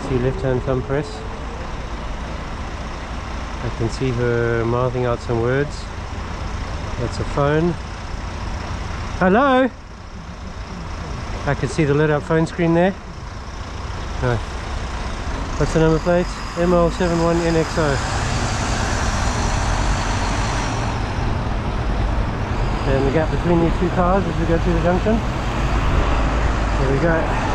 see left-hand thumb press. I can see her mouthing out some words. That's a phone. Hello? I can see the lit up phone screen there. No. What's the number plate? ML71NXO. And the gap between these two cars as we go through the junction. There we go.